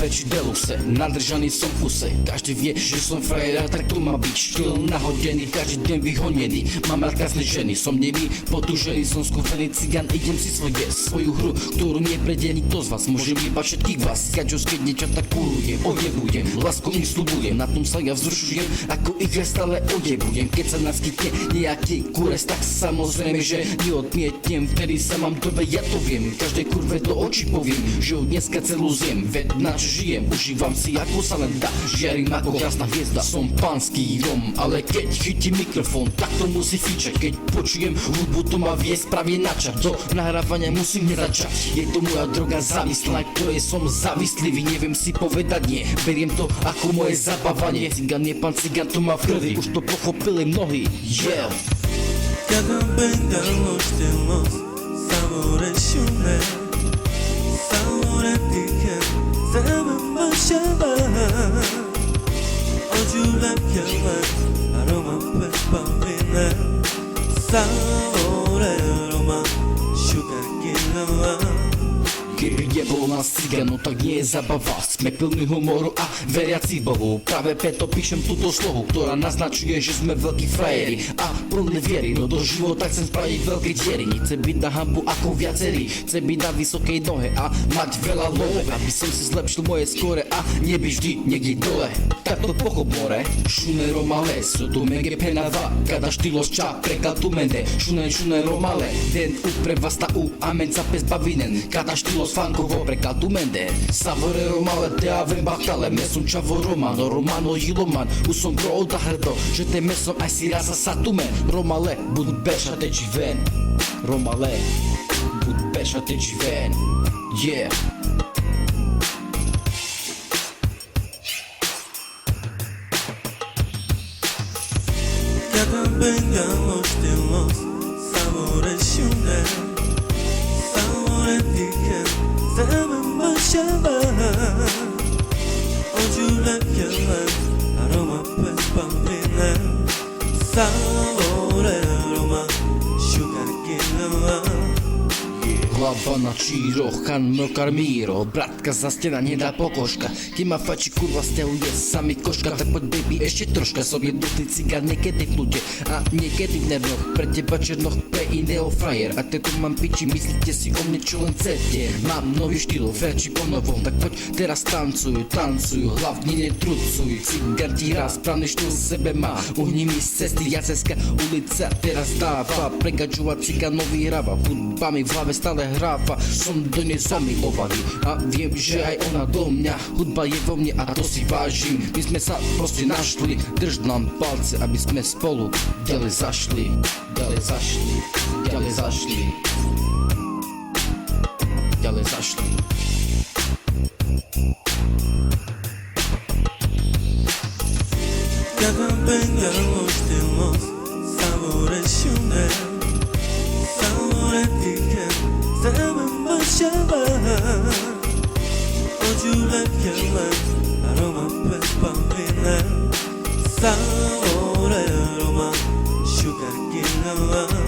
Ferči deluxe, nadržaný som v kuse. Každý vie, že som frajer, tak to má byť. Štýl nahodený, každý deň vyhonený. Mám rád krásne ženy, som nemý, potúžený, som skúfený cigán. Idem si svoju hru, ktorú neprejde nikto z vás. Môžem vypať všetkých vás, keď niečo tak kurujem, odjebudem, lásku im sľubujem. Na tom sa ja vzrušujem, ako ich ja stále odjebujem. Keď sa naskytne nejaký kures, tak samozrejme, že neodmietnem. Vtedy sa mám dobre, ja to viem. Každej kurve do očí poviem, že od dneska celú zjem. Veď na čo žijem, užívam si ako sa len dá. Žiarím ako krásna hviezda, som pánsky Rom. Ale keď chytím mikrofón, tak to musí fičať. Keď počujem hudbu, to ma vie spravie načať. Do nahrávania musím nezačať. Je to moja droga závislá, ktorej som závislivý. Neviem si povedať nie, beriem to ako moje zabávanie. Cigán je pán cigán, to má v krvi, už to pochopili mnohí. Yeah. Cada venga los telos, Savore Sunen, Savore diken, Savore başaba. Ocular kemer, aroma pespavine, Savore aroma, sugar kilama. Keby nebol nás cigánov, tak nie je zabava. Sme plní humoru a veriaci Bohu. Práve preto píšem túto slohu, ktorá naznačuje, že sme veľkí frajeri a plní viery. No do života chcem spraviť veľké diery. Nechcem byť na hambu ako viacerí, chcem byť na vysokej nohe a mať veľa love, aby som si zlepšil moje skóre a nebyť vždy niekde dole. Tak to pochop more, Sunen romale, sú tu mege penava, kada štilos ča prekladumende. Sunen romale, den uprevasta u amen sa pes bavinen, kada štilos fankovo prekladumende. Savore romale, te avem bachtale, mesom čavo romano jiloman, usom gro odahrdo, že te mesom aj si raza satume. Romale, bud beša teči ven, romale, bud beša teči ven, yeah. Cada venga los telos, Savore Sunen, Savore diken, Savore başaba. Ocular kemer, aroma pespavine, Savore aroma, sugar kilama. Hlava na číroch, kan mokar míro, bratka za stena nedá pokožka. Keď ma fačí kurva steluje sami koška, tak poď baby ešte troška. Som jednotný cigán niekedy v ľude a niekedy v nervoch. Pre teba černoch, pre iného frajer. A tento mám piči, myslíte si o mne čo len chcete. Mám nový štýl, Ferči po novom, tak poď teraz tancuj, hlavne netrucuj. Cigán ti hrá, správny štýl sebe má, uhni mi z cesty, Jacenská ulica teraz dáva. Pregačovať cigánovi hráva, hudba mi v hlave stále hráva, som do nej zamilovaný a viem, že aj ona do mňa. Hudba je vo mne a to si vážim. My sme sa proste našli, drž nám palce, aby sme spolu ďalej zašli, ďalej zašli, ďalej zašli, ďalej zašli. Cada venga los telos, Savore Sunen, Savore diken, Savore başaba. Ocular kemer, aroma pespavine, Savore aroma, sugar kilama.